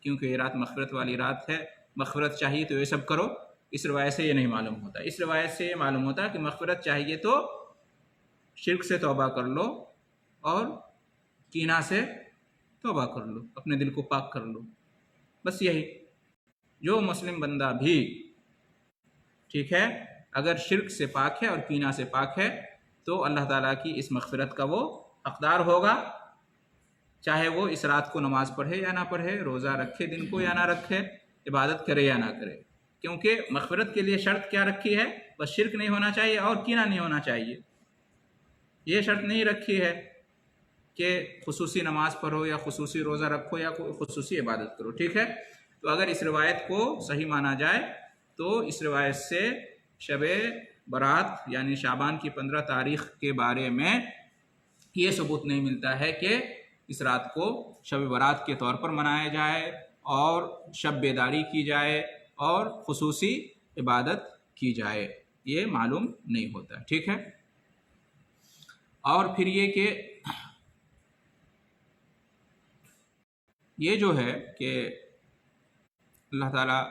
کیونکہ یہ رات مغفرت والی رات ہے، مغفرت چاہیے تو یہ سب کرو۔ اس روایت سے یہ نہیں معلوم ہوتا، اس روایت سے یہ معلوم ہوتا کہ مغفرت چاہیے تو شرک سے توبہ کر لو اور کینہ سے توبہ کر لو، اپنے دل کو پاک کر لو، بس یہی۔ جو مسلم بندہ بھی ٹھیک ہے اگر شرک سے پاک ہے اور کینہ سے پاک ہے تو اللہ تعالیٰ کی اس مغفرت کا وہ حقدار ہوگا، چاہے وہ اس رات کو نماز پڑھے یا نہ پڑھے، روزہ رکھے دن کو یا نہ رکھے، عبادت کرے یا نہ کرے، کیونکہ مغفرت کے لیے شرط کیا رکھی ہے؟ بس شرک نہیں ہونا چاہیے اور کینہ نہیں ہونا چاہیے۔ یہ شرط نہیں رکھی ہے کہ خصوصی نماز پڑھو یا خصوصی روزہ رکھو یا خصوصی عبادت کرو، ٹھیک ہے۔ تو اگر اس روایت کو صحیح مانا جائے تو اس روایت سے شب برات یعنی شعبان کی 15 تاریخ کے بارے میں یہ ثبوت نہیں ملتا ہے کہ اس رات کو شب برات کے طور پر منایا جائے اور شب بیداری کی جائے اور خصوصی عبادت کی جائے، یہ معلوم نہیں ہوتا، ٹھیک ہے۔ اور پھر یہ کہ یہ جو ہے کہ اللہ تعالیٰ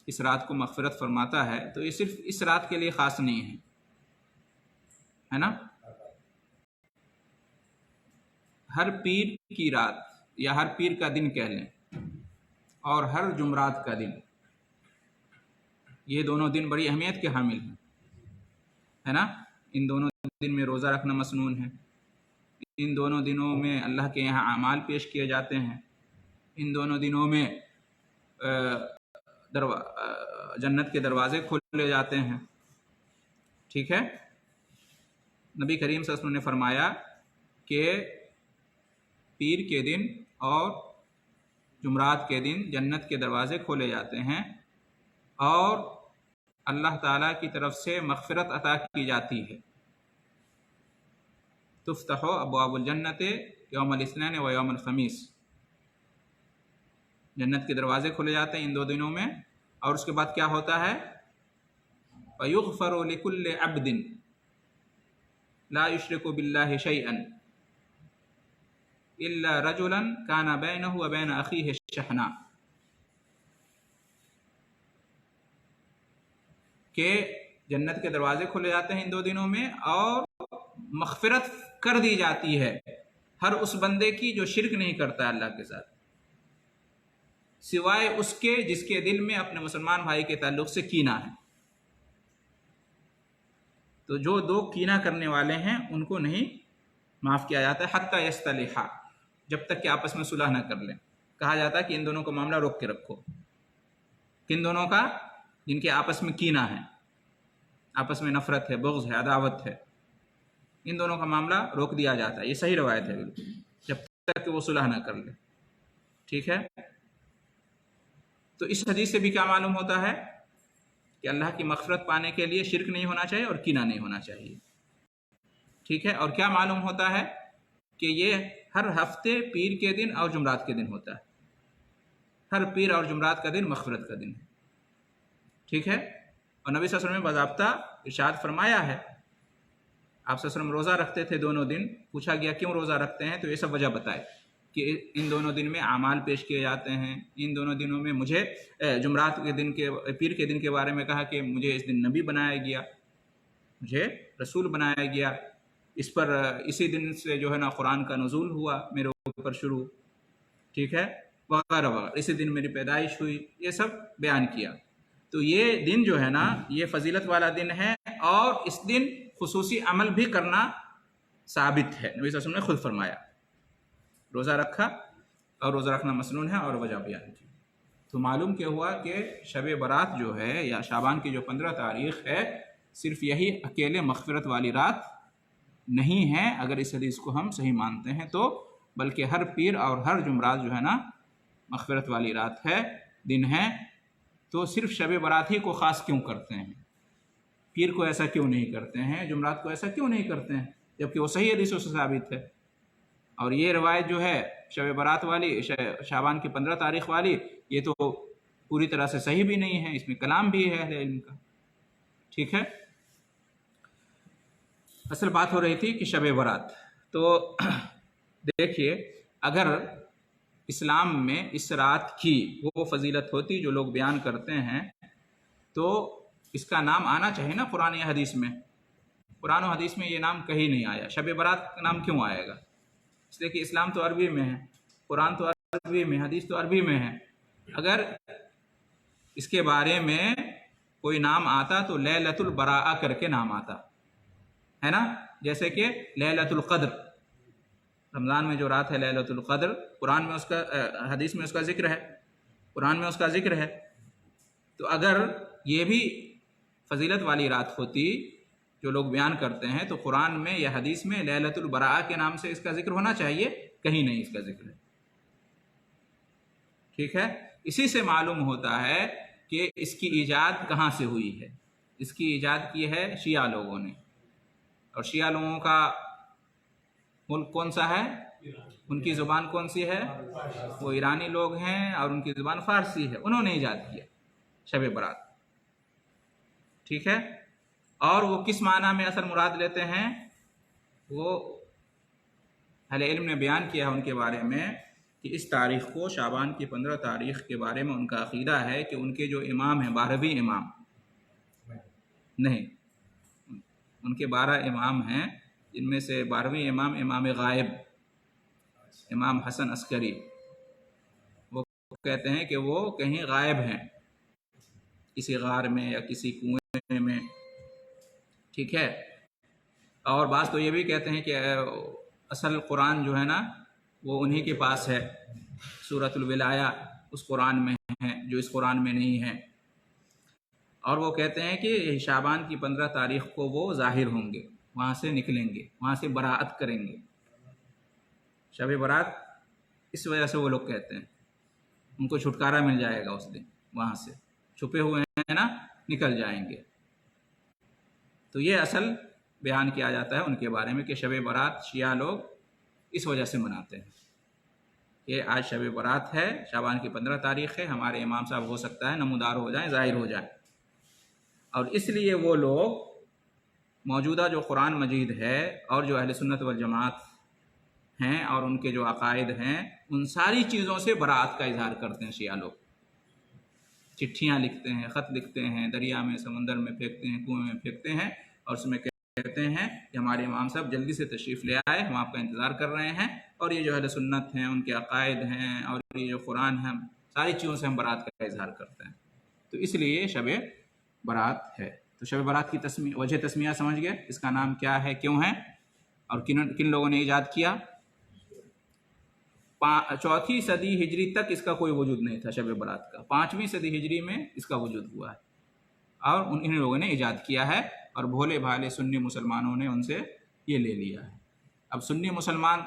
اس رات کو مغفرت فرماتا ہے تو یہ صرف اس رات کے لیے خاص نہیں ہے نا؟ ہر پیر کی رات یا ہر پیر کا دن کہہ لیں اور ہر جمعرات کا دن، یہ دونوں دن بڑی اہمیت کے حامل ہیں، ہے نا؟ ان دونوں دن میں روزہ رکھنا مسنون ہے، ان دونوں دنوں میں اللہ کے یہاں اعمال پیش کیے جاتے ہیں، ان دونوں دنوں میں جنت کے دروازے کھولے جاتے ہیں، ٹھیک ہے۔ نبی کریم صلی اللہ علیہ وسلم نے فرمایا کہ پیر کے دن اور جمعرات کے دن جنت کے دروازے کھولے جاتے ہیں اور اللہ تعالیٰ کی طرف سے مغفرت عطا کی جاتی ہے۔ تفتح ابواب الجنت یوم الاثنین و یوم الخمیس، جنت کے دروازے کھلے جاتے ہیں ان دو دنوں میں، اور اس کے بعد کیا ہوتا ہے؟ فَيُغْفَرُ لِكُلِّ عَبْدٍ لَا يُشْرِكُ بِاللَّهِ شَيْئًا إِلَّا رَجُلًا كَانَ بَيْنَهُ وَبَيْنَ أَخِيهِ الشَّحْنَاء، کہ جنت کے دروازے کھلے جاتے ہیں ان دو دنوں میں اور مغفرت کر دی جاتی ہے ہر اس بندے کی جو شرک نہیں کرتا ہے اللہ کے ساتھ، سوائے اس کے جس کے دل میں اپنے مسلمان بھائی کے تعلق سے کینہ ہے۔ تو جو دو کینہ کرنے والے ہیں ان کو نہیں معاف کیا جاتا ہے حتی یصطلحا، جب تک کہ آپس میں صلح نہ کر لیں۔ کہا جاتا ہے کہ ان دونوں کا معاملہ روک کے رکھو، کن دونوں کا؟ جن کے آپس میں کینہ ہے، آپس میں نفرت ہے، بغض ہے، عداوت ہے، ان دونوں کا معاملہ روک دیا جاتا ہے۔ یہ صحیح روایت ہے بالکل، جب تک کہ وہ صلح نہ کر لے، ٹھیک ہے۔ تو اس حدیث سے بھی کیا معلوم ہوتا ہے کہ اللہ کی مغفرت پانے کے لیے شرک نہیں ہونا چاہیے اور کینہ نہیں ہونا چاہیے، ٹھیک ہے۔ اور کیا معلوم ہوتا ہے کہ یہ ہر ہفتے پیر کے دن اور جمعرات کے دن ہوتا ہے، ہر پیر اور جمعرات کا دن مغفرت کا دن ہے، ٹھیک ہے۔ اور نبی صلی اللہ علیہ وسلم نے باضابطہ ارشاد فرمایا ہے، آپ صلی اللہ علیہ وسلم روزہ رکھتے تھے دونوں دن، پوچھا گیا کیوں روزہ رکھتے ہیں تو یہ سب وجہ بتائے کہ ان دونوں دن میں اعمال پیش کیے جاتے ہیں، ان دونوں دنوں میں مجھے جمعرات کے دن کے پیر کے دن کے بارے میں کہا کہ مجھے اس دن نبی بنایا گیا، مجھے رسول بنایا گیا، اس پر اسی دن سے جو ہے نا قرآن کا نزول ہوا میرے اوپر شروع، ٹھیک ہے، وغیرہ وغیرہ، اسی دن میری پیدائش ہوئی، یہ سب بیان کیا۔ تو یہ دن جو ہے نا یہ فضیلت والا دن ہے اور اس دن خصوصی عمل بھی کرنا ثابت ہے، نبی صلی اللہ علیہ وسلم نے خود فرمایا، روزہ رکھا اور روزہ رکھنا مسنون ہے اور وجہ بیان کی۔ تو معلوم کیا ہوا کہ شب برات جو ہے یا شعبان کی جو 15 تاریخ ہے صرف یہی اکیلے مغفرت والی رات نہیں ہے اگر اس حدیث کو ہم صحیح مانتے ہیں تو، بلکہ ہر پیر اور ہر جمعرات جو ہے نا مغفرت والی رات ہے، دن ہے۔ تو صرف شب برات ہی کو خاص کیوں کرتے ہیں؟ پیر کو ایسا کیوں نہیں کرتے ہیں؟ جمعرات کو ایسا کیوں نہیں کرتے ہیں؟ جبکہ وہ صحیح حدیثوں سے ثابت ہے۔ اور یہ روایت جو ہے شب برات والی، شعبان کی 15 تاریخ والی، یہ تو پوری طرح سے صحیح بھی نہیں ہے، اس میں کلام بھی ہے اہل علم کا، ٹھیک ہے۔ اصل بات ہو رہی تھی کہ شب برات، تو دیکھیے اگر اسلام میں اس رات کی وہ فضیلت ہوتی جو لوگ بیان کرتے ہیں، تو اس کا نام آنا چاہیے نا قرآن یا حدیث میں. قرآن و حدیث میں یہ نام کہیں نہیں آیا. شب برات کا نام کیوں آئے گا؟ اس لیے کہ اسلام تو عربی میں ہے، قرآن تو عربی میں، حدیث تو عربی میں ہے. اگر اس کے بارے میں کوئی نام آتا تو لیلۃ البراء کر کے نام آتا ہے نا. جیسے کہ لیلۃ القدر، رمضان میں جو رات ہے لیلۃ القدر، قرآن میں اس کا حدیث میں اس کا ذکر ہے، قرآن میں اس کا ذکر ہے. تو اگر یہ بھی فضیلت والی رات ہوتی جو لوگ بیان کرتے ہیں، تو قرآن میں یا حدیث میں لیلۃ البراء کے نام سے اس کا ذکر ہونا چاہیے، کہیں نہیں اس کا ذکر ہے. ٹھیک ہے. اسی سے معلوم ہوتا ہے کہ اس کی ایجاد کہاں سے ہوئی ہے. اس کی ایجاد کی ہے شیعہ لوگوں نے. اور شیعہ لوگوں کا ملک کون سا ہے؟ ان کی زبان کون سی ہے؟ وہ ایرانی لوگ ہیں اور ان کی زبان فارسی ہے. انہوں نے ایجاد کیا شب برات. ٹھیک ہے. اور وہ کس معنی میں اصل مراد لیتے ہیں؟ وہ اہل علم نے بیان کیا ہے ان کے بارے میں کہ اس تاریخ کو، شعبان کی 15 تاریخ کے بارے میں ان کا عقیدہ ہے کہ ان کے جو امام ہیں، 12ویں امام نہیں، ان کے 12 امام ہیں، جن میں سے 12ویں امام امام غائب امام حسن عسکری، وہ کہتے ہیں کہ وہ کہیں غائب ہیں، کسی غار میں یا کسی کنویں میں. ٹھیک ہے. اور بعض تو یہ بھی کہتے ہیں کہ اصل قرآن جو ہے نا وہ انہی کے پاس ہے، سورۃ الولایہ اس قرآن میں ہے جو اس قرآن میں نہیں ہے. اور وہ کہتے ہیں کہ شعبان کی 15 تاریخ کو وہ ظاہر ہوں گے، وہاں سے نکلیں گے، وہاں سے براءت کریں گے. شب برات اس وجہ سے وہ لوگ کہتے ہیں ان کو چھٹکارا مل جائے گا اس دن، وہاں سے چھپے ہوئے ہیں نا، نکل جائیں گے. تو یہ اصل بیان کیا جاتا ہے ان کے بارے میں کہ شب برات شیعہ لوگ اس وجہ سے مناتے ہیں کہ آج شب برات ہے، شعبان کی 15 تاریخ ہے، ہمارے امام صاحب ہو سکتا ہے نمودار ہو جائیں، ظاہر ہو جائیں. اور اس لیے وہ لوگ موجودہ جو قرآن مجید ہے اور جو اہل سنت والجماعت ہیں اور ان کے جو عقائد ہیں، ان ساری چیزوں سے براءت کا اظہار کرتے ہیں. شیعہ لوگ چٹھیاں لکھتے ہیں، خط لکھتے ہیں، دریا میں، سمندر میں پھینکتے ہیں، کنویں میں پھینکتے ہیں، اور اس میں کہتے ہیں کہ ہمارے امام صاحب جلدی سے تشریف لے آئے، ہم آپ کا انتظار کر رہے ہیں. اور یہ جو اہل سنت ہیں، ان کے عقائد ہیں، اور یہ جو قرآن ہے، ساری چیزوں سے ہم برات کا اظہار کرتے ہیں. تو اس لیے شب برات ہے. تو شب برات کی وجہ تسمیہ سمجھ گئے، اس کا نام کیا ہے، کیوں ہے، اور کن لوگوں نے ایجاد کیا. 4 صدی ہجری تک اس کا کوئی وجود نہیں تھا شب برات کا. 5ویں صدی ہجری میں اس کا وجود ہوا ہے اور ان لوگوں نے ایجاد کیا ہے، اور بھولے بھالے سنی مسلمانوں نے ان سے یہ لے لیا ہے. اب سنی مسلمان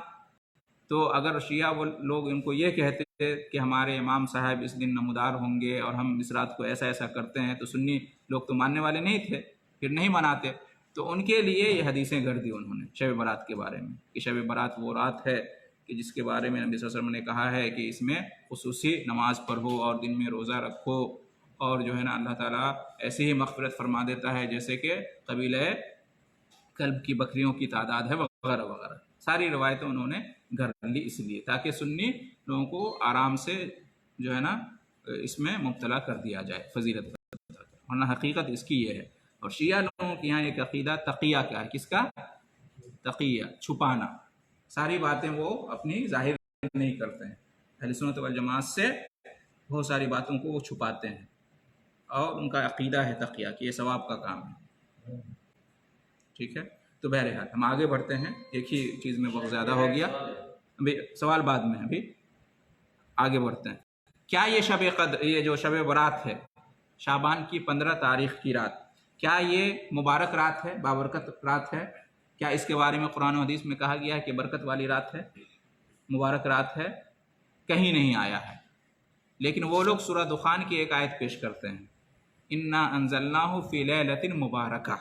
تو اگر شیعہ وہ لوگ ان کو یہ کہتے کہ ہمارے امام صاحب اس دن نمودار ہوں گے اور ہم اس رات کو ایسا ایسا کرتے ہیں، تو سنی لوگ تو ماننے والے نہیں تھے، پھر نہیں مناتے. تو ان کے لیے یہ حدیثیں گھڑ دی انہوں نے شب برات کے بارے میں کہ شب برات وہ رات ہے کہ جس کے بارے میں نبی صلی اللہ علیہ وسلم نے کہا ہے کہ اس میں خصوصی نماز پڑھو اور دن میں روزہ رکھو، اور جو ہے نا اللہ تعالیٰ ایسے ہی مغفرت فرما دیتا ہے جیسے کہ قبیلہ کلب کی بکریوں کی تعداد ہے، وغیرہ وغیرہ. ساری روایتیں انہوں نے گھر لی اس لیے تاکہ سنی لوگوں کو آرام سے جو ہے نا اس میں مبتلا کر دیا جائے فضیلت کا، ورنہ حقیقت اس کی یہ ہے. اور شیعہ لوگوں کے یہاں ایک عقیدہ تقیہ کا ہے. کس کا؟ تقیہ، چھپانا. ساری باتیں وہ اپنی ظاہر نہیں کرتے ہیں. اہل سنت والجماعت سے بہت ساری باتوں کو وہ چھپاتے ہیں، اور ان کا عقیدہ ہے تقیہ کہ یہ ثواب کا کام ہے. ٹھیک ہے. تو بہرحال ہم آگے بڑھتے ہیں، ایک ہی چیز میں بہت زیادہ ہو گیا، ابھی سوال بعد میں، ابھی آگے بڑھتے ہیں. کیا یہ شب قدر، یہ جو شب برات ہے شعبان کی 15 تاریخ کی رات، کیا یہ مبارک رات ہے، بابرکت رات ہے؟ کیا اس کے بارے میں قرآن و حدیث میں کہا گیا ہے کہ برکت والی رات ہے، مبارک رات ہے؟ کہیں نہیں آیا ہے. لیکن وہ لوگ سورہ دخان کی ایک آیت پیش کرتے ہیں، انا انزلناہ فی لیلۃ مبارکہ.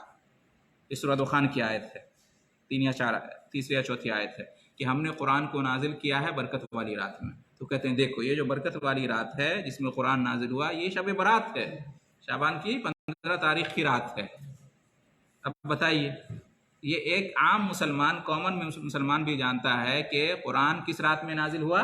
یہ سورہ دخان کی آیت ہے، 3 یا 4 تیسری یا چوتھی آیت ہے کہ ہم نے قرآن کو نازل کیا ہے برکت والی رات میں. تو کہتے ہیں دیکھو یہ جو برکت والی رات ہے جس میں قرآن نازل ہوا، یہ شب برات ہے، شعبان کی 15 تاریخ کی رات ہے. اب بتائیے، یہ ایک عام مسلمان، کامن مسلمان بھی جانتا ہے کہ قرآن کس رات میں نازل ہوا؟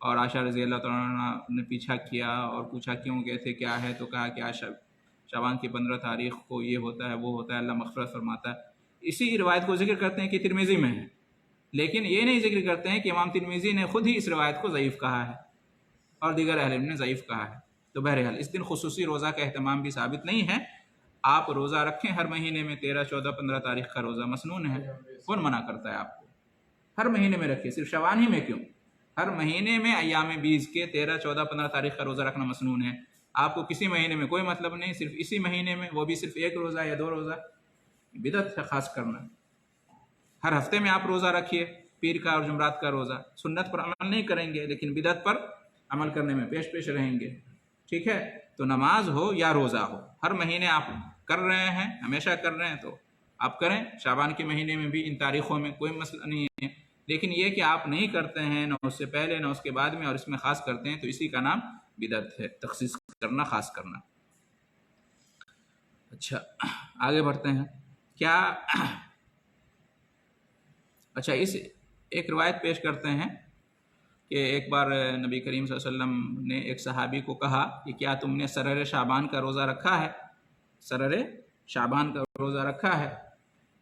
اور عائشہ رضی اللہ تعالیٰ عنہ نے پیچھا کیا اور پوچھا کیوں گئے تھے، کیا ہے، تو کہا کہ آج شعبان کی 15 تاریخ کو یہ ہوتا ہے وہ ہوتا ہے، اللہ مغفرت فرماتا ہے۔ اسی روایت کو ذکر کرتے ہیں کہ ترمذی میں ہے، لیکن یہ نہیں ذکر کرتے ہیں کہ امام ترمذی نے خود ہی اس روایت کو ضعیف کہا ہے اور دیگر اہل علم نے ضعیف کہا ہے۔ تو بہرحال اس دن خصوصی روزہ کا اہتمام بھی ثابت نہیں ہے۔ آپ روزہ رکھیں ہر مہینے میں، 13، 14، 15 تاریخ کا روزہ مسنون ہے، کون منع کرتا ہے آپ کو؟ ہر مہینے میں رکھیے، صرف شعبان ہی میں کیوں؟ ہر مہینے میں ایام بیس کے 13، 14، 15 تاریخ کا روزہ رکھنا مسنون ہے۔ آپ کو کسی مہینے میں کوئی مطلب نہیں، صرف اسی مہینے میں، وہ بھی صرف ایک روزہ یا 2 روزہ، بدعت ہے خاص کرنا۔ ہر ہفتے میں آپ روزہ رکھیے، پیر کا اور جمعرات کا روزہ، سنت پر عمل نہیں کریں گے لیکن بدعت پر عمل کرنے میں پیش رہیں گے، ٹھیک ہے؟ تو نماز ہو یا روزہ ہو، ہر مہینے آپ کر رہے ہیں، ہمیشہ کر رہے ہیں تو آپ کریں۔ شعبان کے مہینے میں بھی ان تاریخوں میں کوئی مسئلہ نہیں ہے، لیکن یہ کہ آپ نہیں کرتے ہیں نہ اس سے پہلے نہ اس کے بعد میں، اور اس میں خاص کرتے ہیں، تو اسی کا نام بدعت ہے، تخصیص کرنا، خاص کرنا۔ اچھا آگے بڑھتے ہیں۔ کیا اچھا اس ایک روایت پیش کرتے ہیں کہ ایک بار نبی کریم صلی اللہ علیہ وسلم نے ایک صحابی کو کہا کہ کیا تم نے سرر شعبان کا روزہ رکھا ہے؟ سرر شعبان کا روزہ رکھا ہے؟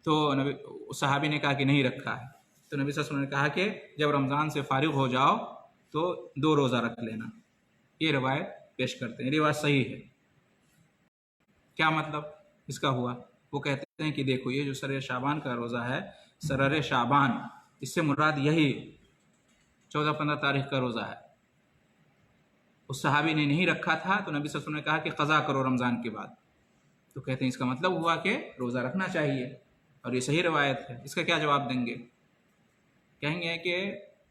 تو صحابی نے کہا کہ نہیں رکھا ہے۔ تو نبی صلی اللہ علیہ وسلم نے کہا کہ جب رمضان سے فارغ ہو جاؤ تو 2 روزہ رکھ لینا۔ یہ روایت پیش کرتے ہیں، روایت صحیح ہے۔ کیا مطلب اس کا ہوا؟ وہ کہتے ہیں کہ دیکھو یہ جو سرر شعبان کا روزہ ہے، سرر شعبان، اس سے مراد یہی 14-15 تاریخ کا روزہ ہے۔ اس صحابی نے نہیں رکھا تھا تو نبی صلی اللہ علیہ وسلم نے کہا کہ قضا کرو رمضان کے بعد۔ تو کہتے ہیں اس کا مطلب ہوا کہ روزہ رکھنا چاہیے، اور یہ صحیح روایت ہے۔ اس کا کیا جواب دیں گے؟ کہیں گے کہ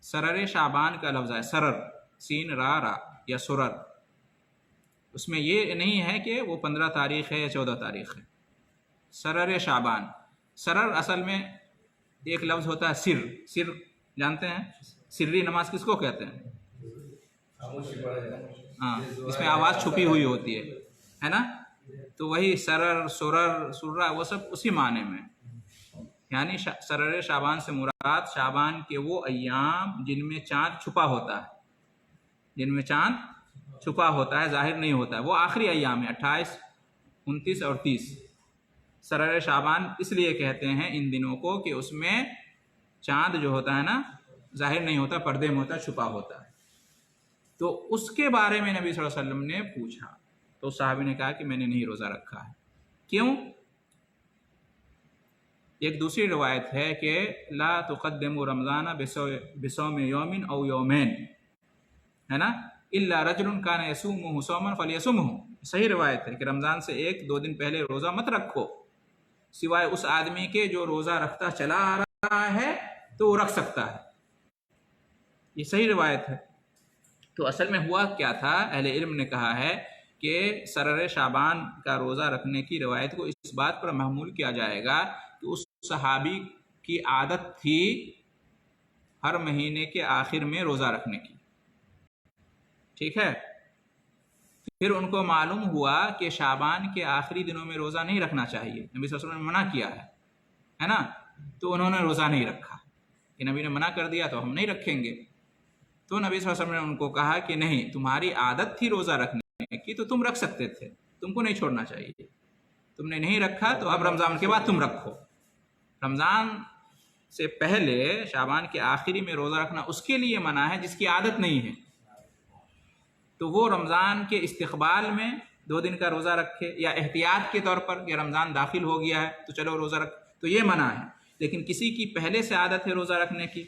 سرر شعبان کا لفظ ہے، سرر، سین را را یا سرر، اس میں یہ نہیں ہے کہ وہ 15 تاریخ ہے یا 14 تاریخ ہے۔ سرر شعبان، سرر اصل میں ایک لفظ ہوتا ہے سر، سر جانتے ہیں؟ سری نماز کس کو کہتے ہیں؟ ہاں، اس میں آواز چھپی ہوئی ہوتی ہے نا؟ تو وہی سرر، سرر، سرہ، وہ سب اسی معنی میں، یعنی سرر شعبان سے مراد شعبان کے وہ ایام جن میں چاند چھپا ہوتا ہے، جن میں چاند چھپا ہوتا ہے، ظاہر نہیں ہوتا ہے، وہ آخری ایام ہے، 28، 29 اور 30۔ سرر شعبان اس لیے کہتے ہیں ان دنوں کو کہ اس میں چاند جو ہوتا ہے نا ظاہر نہیں ہوتا، پردے میں ہوتا، چھپا ہوتا ہے۔ تو اس کے بارے میں نبی صلی اللہ علیہ وسلم نے پوچھا تو صحابی نے کہا کہ میں نے نہیں روزہ رکھا ہے۔ کیوں؟ ایک دوسری روایت ہے کہ لا تقدموا رمضان بصوم یوم او یومین، ہے نا، الا رجل کان یصومه صوما فلیصمه۔ صحیح روایت ہے کہ رمضان سے 1-2 دن پہلے روزہ مت رکھو، سوائے اس آدمی کے جو روزہ رکھتا چلا آ رہا ہے تو وہ رکھ سکتا ہے۔ یہ صحیح روایت ہے۔ تو اصل میں ہوا کیا تھا، اہل علم نے کہا ہے کہ سرر شعبان کا روزہ رکھنے کی روایت کو اس بات پر محمول کیا جائے گا کہ اس صحابی کی عادت تھی ہر مہینے کے آخر میں روزہ رکھنے کی، ٹھیک ہے؟ پھر ان کو معلوم ہوا کہ شعبان کے آخری دنوں میں روزہ نہیں رکھنا چاہیے، نبی صلی اللہ علیہ وسلم نے منع کیا ہے نا، تو انہوں نے روزہ نہیں رکھا کہ نبی نے منع کر دیا تو ہم نہیں رکھیں گے۔ تو نبی صلی اللہ علیہ وسلم نے ان کو کہا کہ نہیں، تمہاری عادت تھی روزہ رکھنے کی تو تم رکھ سکتے تھے، تم کو نہیں چھوڑنا چاہیے، تم نے نہیں رکھا تو اب رمضان کے بعد تم رکھو۔ رمضان سے پہلے شعبان کے آخری میں روزہ رکھنا اس کے لیے منع ہے جس کی عادت نہیں ہے، تو وہ رمضان کے استقبال میں 2 دن کا روزہ رکھے، یا احتیاط کے طور پر یا رمضان داخل ہو گیا ہے تو چلو روزہ رکھ، تو یہ منع ہے۔ لیکن کسی کی پہلے سے عادت ہے روزہ رکھنے کی،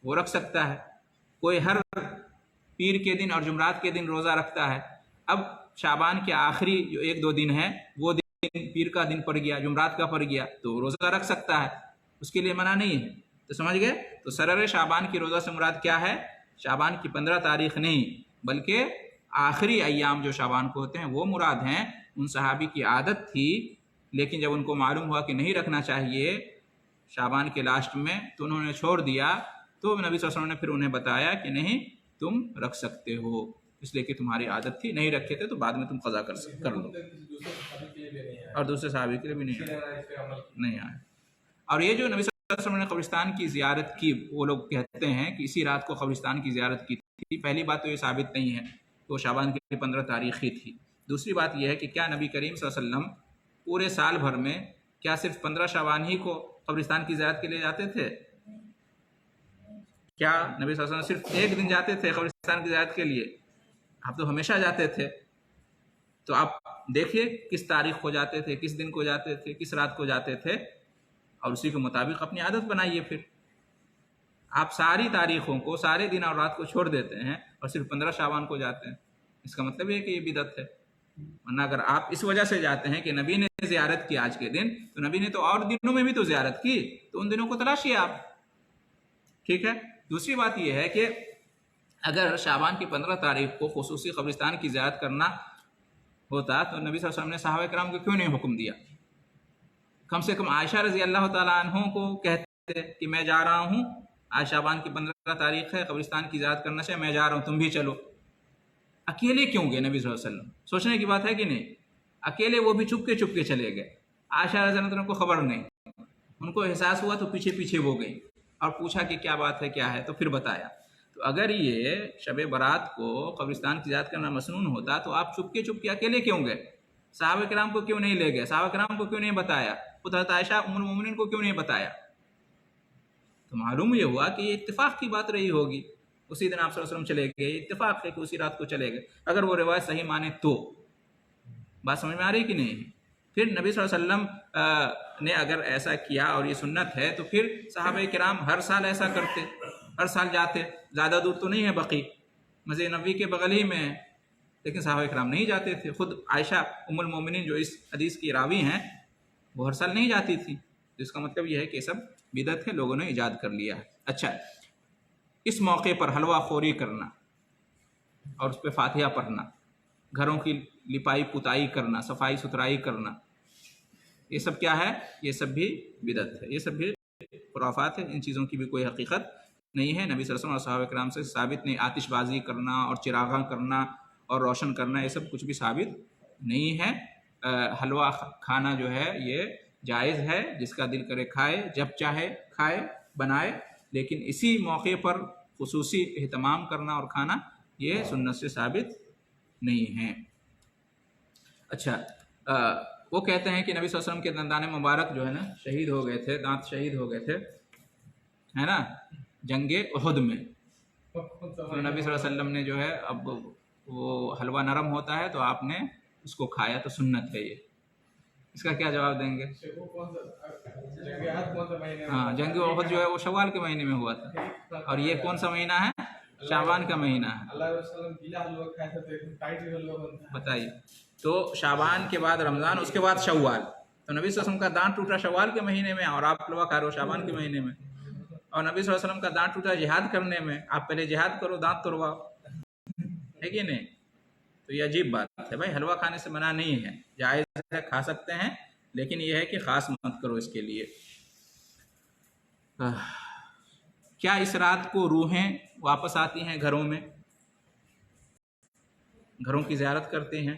وہ رکھ سکتا ہے۔ کوئی ہر پیر کے دن اور جمعرات کے دن روزہ رکھتا ہے، اب شعبان کے آخری جو 1-2 دن ہے وہ دن پیر کا دن پڑ گیا، جمعرات کا پڑ گیا، تو روزہ رکھ سکتا ہے، اس کے لیے منع نہیں ہے۔ تو سمجھ گئے؟ تو سرر شعبان کی روزہ سے مراد کیا ہے؟ شعبان کی 15 تاریخ نہیں، بلکہ آخری ایام جو شعبان کو ہوتے ہیں وہ مراد ہیں۔ ان صحابی کی عادت تھی، لیکن جب ان کو معلوم ہوا کہ نہیں رکھنا چاہیے شعبان کے لاسٹ میں تو انہوں نے چھوڑ دیا، تو نبی صلی اللہ علیہ وسلم نے پھر انہیں بتایا کہ نہیں تم رکھ سکتے ہو، اس لیے کہ تمہاری عادت تھی، نہیں رکھے تھے تو بعد میں تم قضا کر لو۔ اور دوسرے صحابی کے لیے بھی نہیں آئے۔ اور یہ جو نبی علیہ وسلم نے قبرستان کی زیارت کی، وہ لوگ کہتے ہیں کہ اسی رات کو قبرستان کی زیارت کی تھی. پہلی بات تو یہ ثابت نہیں ہے کہ وہ شعبان کی 15 تاریخ ہی تھی. دوسری بات یہ ہے کہ کیا نبی کریم صلی اللہ علیہ وسلم پورے سال بھر میں کیا صرف 15 شعبان ہی کو قبرستان کی زیارت کے لیے جاتے تھے؟ کیا نبی صلی اللہ علیہ وسلم صرف ایک دن جاتے تھے قبرستان کی زیارت کے لیے؟ آپ تو ہمیشہ جاتے تھے. تو آپ دیکھیے کس تاریخ کو جاتے تھے، کس دن کو جاتے تھے، کس رات کو جاتے تھے، اور اسی کے مطابق اپنی عادت بنائیے. پھر آپ ساری تاریخوں کو، سارے دن اور رات کو چھوڑ دیتے ہیں اور صرف 15 شعبان کو جاتے ہیں. اس کا مطلب یہ ہے کہ یہ بدعت ہے. ورنہ اگر آپ اس وجہ سے جاتے ہیں کہ نبی نے زیارت کی آج کے دن، تو نبی نے تو اور دنوں میں بھی تو زیارت کی، تو ان دنوں کو تلاشیے آپ. ٹھیک ہے. دوسری بات یہ ہے کہ اگر شعبان کی 15 تاریخ کو خصوصی قبرستان کی زیارت کرنا ہوتا تو نبی صلی اللہ علیہ وسلم نے صحابہ کرام کو کیوں نہیں حکم دیا؟ کم سے کم عائشہ رضی اللہ تعالیٰ عنہ کو کہتے کہ میں جا رہا ہوں، آج شعبان کی 15 تاریخ ہے، قبرستان کی زیارت کرنا چاہیے، میں جا رہا ہوں، تم بھی چلو. اکیلے کیوں گئے نبی صلی اللہ علیہ وسلم؟ سوچنے کی بات ہے کہ نہیں؟ اکیلے وہ بھی چپ کے چلے گئے. عائشہ رضی اللہ عنہ کو خبر نہیں، ان کو احساس ہوا تو پیچھے وہ گئی اور پوچھا کہ کیا بات ہے، کیا ہے، تو پھر بتایا. تو اگر یہ شب برات کو قبرستان کی زیارت کرنا مسنون ہوتا تو آپ چپ کے اکیلے کیوں گئے؟ صحابہ کرام کو کیوں نہیں لے گئے؟ صحابہ کرام کو کیوں نہیں بتایا؟ خود حضرت عائشہ ام المومنین کو کیوں نہیں بتایا؟ تو معلوم یہ ہوا کہ یہ اتفاق کی بات رہی ہوگی. اسی دن آپ صلی اللہ علیہ وسلم چلے گئے، اتفاق ہے کہ اسی رات کو چلے گئے. اگر وہ روایت صحیح مانے تو بات سمجھ میں آ رہی کہ نہیں؟ پھر نبی صلی اللہ علیہ وسلم نے اگر ایسا کیا اور یہ سنت ہے تو پھر صحابہ کرام ہر سال ایسا کرتے، ہر سال جاتے. زیادہ دور تو نہیں ہے بقیع، مسجد نبوی کے بغل ہی میں ہے، لیکن صحابہ کرام نہیں جاتے تھے. خود عائشہ ام المومنین جو اس حدیث کی راوی ہیں وہ ہر سال نہیں جاتی تھی. تو اس کا مطلب یہ ہے کہ سب بدعت ہے، لوگوں نے ایجاد کر لیا ہے. اچھا، اس موقع پر حلوہ خوری کرنا اور اس پہ فاتحہ پڑھنا، گھروں کی لپائی پتائی کرنا، صفائی ستھرائی کرنا، یہ سب کیا ہے؟ یہ سب بھی بدعت ہے، یہ سب بھی خرافات ہے. ان چیزوں کی بھی کوئی حقیقت نہیں ہے. نبی صلی اللہ علیہ وسلم اور صحابہ کرام سے ثابت نہیں. آتش بازی کرنا اور چراغاں کرنا اور روشن کرنا، یہ سب کچھ بھی ثابت نہیں ہے. حلوہ کھانا جو ہے یہ جائز ہے، جس کا دل کرے کھائے، جب چاہے کھائے، بنائے، لیکن اسی موقع پر خصوصی اہتمام کرنا اور کھانا یہ سنت سے ثابت نہیں ہے. اچھا، وہ کہتے ہیں کہ نبی صلی اللہ علیہ وسلم کے دندان مبارک جو ہے نا شہید ہو گئے تھے، دانت شہید ہو گئے تھے، ہے نا، جنگ احد میں. تو نبی صلی اللہ علیہ وسلم نے جو ہے، اب وہ حلوہ نرم ہوتا ہے تو آپ نے اس کو کھایا، تو سنت ہے یہ. اس کا کیا جواب دیں گے؟ ہاں، جنگ احد جو ہے وہ شوال کے مہینے میں ہوا تھا، اور یہ کون سا مہینہ ہے؟ شعبان کا مہینہ ہے. بتائیے. تو شعبان کے بعد رمضان، اس کے بعد شوال. تو نبی صلی اللہ علیہ وسلم کا دانت ٹوٹا شوال کے مہینے میں، اور آپ حلوہ کھا رہے ہو شعبان کے مہینے میں. اور نبی صلی اللہ علیہ وسلم کا دانت ٹوٹا جہاد کرنے میں. آپ پہلے جہاد کرو، دانت توڑواؤ، ہے کہ نہیں؟ تو یہ عجیب بات ہے بھائی. حلوہ کھانے سے منع نہیں ہے، جائز ہے، کھا سکتے ہیں، لیکن یہ ہے کہ خاص مت کرو اس کے لیے. کیا اس رات کو روحیں واپس آتی ہیں گھروں میں؟ گھروں کی زیارت کرتے ہیں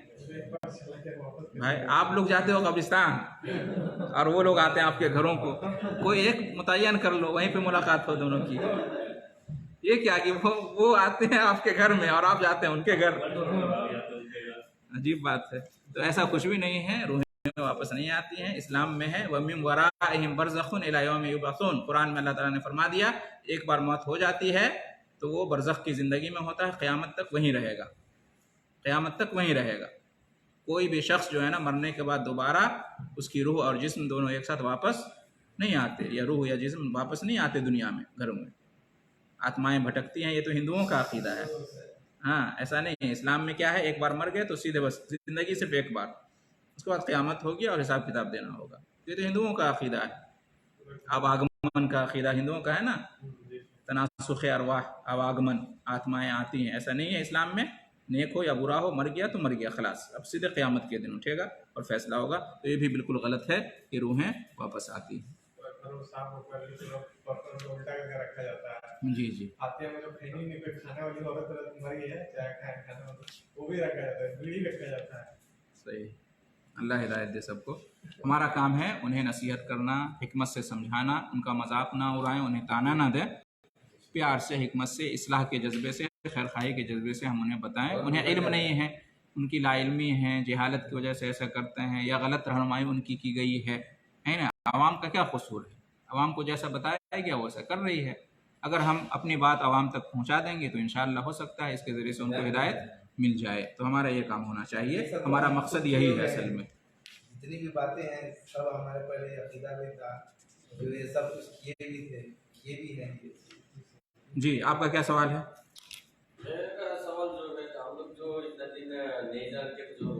بھائی. آپ لوگ جاتے ہو قبرستان اور وہ لوگ آتے ہیں آپ کے گھروں کو. کوئی ایک متعین کر لو، وہیں پہ ملاقات ہو دونوں کی. یہ کیا کہ وہ آتے ہیں آپ کے گھر میں اور آپ جاتے ہیں ان کے گھر؟ عجیب بات ہے. تو ایسا کچھ بھی نہیں ہے، روحیں واپس نہیں آتی ہیں. اسلام میں ہے وَمِن وَرَائِهِمْ بَرْزَخٌ إِلَىٰ يَوْمِ يُبْعَثُونَ. قرآن میں اللہ تعالیٰ نے فرما دیا ایک بار موت ہو جاتی ہے تو وہ برزخ کی زندگی میں ہوتا ہے، قیامت تک وہیں رہے گا، قیامت تک وہیں رہے گا. کوئی بھی شخص جو ہے نا مرنے کے بعد دوبارہ اس کی روح اور جسم دونوں ایک ساتھ واپس نہیں آتے، یا روح یا جسم واپس نہیں آتے دنیا میں، گھروں میں. آتمائیں بھٹکتی ہیں. یہ تو ہندوؤں کا عقیدہ ہے. ہاں، ایسا نہیں ہے. اسلام میں کیا ہے؟ ایک بار مر گئے تو سیدھے بس زندگی صرف ایک بار، اس کے بعد قیامت ہوگی اور حساب کتاب دینا ہوگا. یہ تو ہندوؤں کا عقیدہ ہے. آواگمن کا عقیدہ ہندوؤں کا ہے نا، تناسخ ارواح، آواگمن، آتمائیں آتی ہیں. ایسا نہیں ہے اسلام میں. نیک ہو یا برا ہو، مر گیا تو مر گیا، خلاص. اب سیدھے قیامت کے دن اٹھے گا اور فیصلہ ہوگا. تو یہ بھی بالکل غلط ہے کہ روحیں واپس آتی ہیں. جی جی، صحیح. اللہ ہدایت دے سب کو. ہمارا کام ہے انہیں نصیحت کرنا، حکمت سے سمجھانا، ان کا مذاق نہ اڑائیں، انہیں تانا نہ دیں، پیار سے، حکمت سے، اصلاح کے جذبے سے، خیر خواہی کے جذبے سے ہم انہیں بتائیں. انہیں علم نہیں ہے، ان کی لا علمی ہے، جہالت کی وجہ سے ایسا کرتے ہیں، یا غلط رہنمائی ان کی گئی ہے نا. عوام کا کیا قصور ہے؟ عوام کو جیسا بتایا گیا وہ ایسا کر رہی ہے. اگر ہم اپنی بات عوام تک پہنچا دیں گے تو انشاءاللہ ہو سکتا ہے اس کے ذریعے سے ان کو ہدایت مل جائے. تو ہمارا یہ کام ہونا چاہیے، ہمارا مقصد یہی ہے اصل میں. جتنی بھی باتیں ہیں سب ہمارے پہلے عقیدہ میں تھا، جو یہ سب کچھ کیے بھی تھے، یہ بھی ہیں. جی آپ کا کیا سوال ہے؟ میرا سوال جو ہے کہ ہم لوگ جو اتنا دن نہیں جان کے جو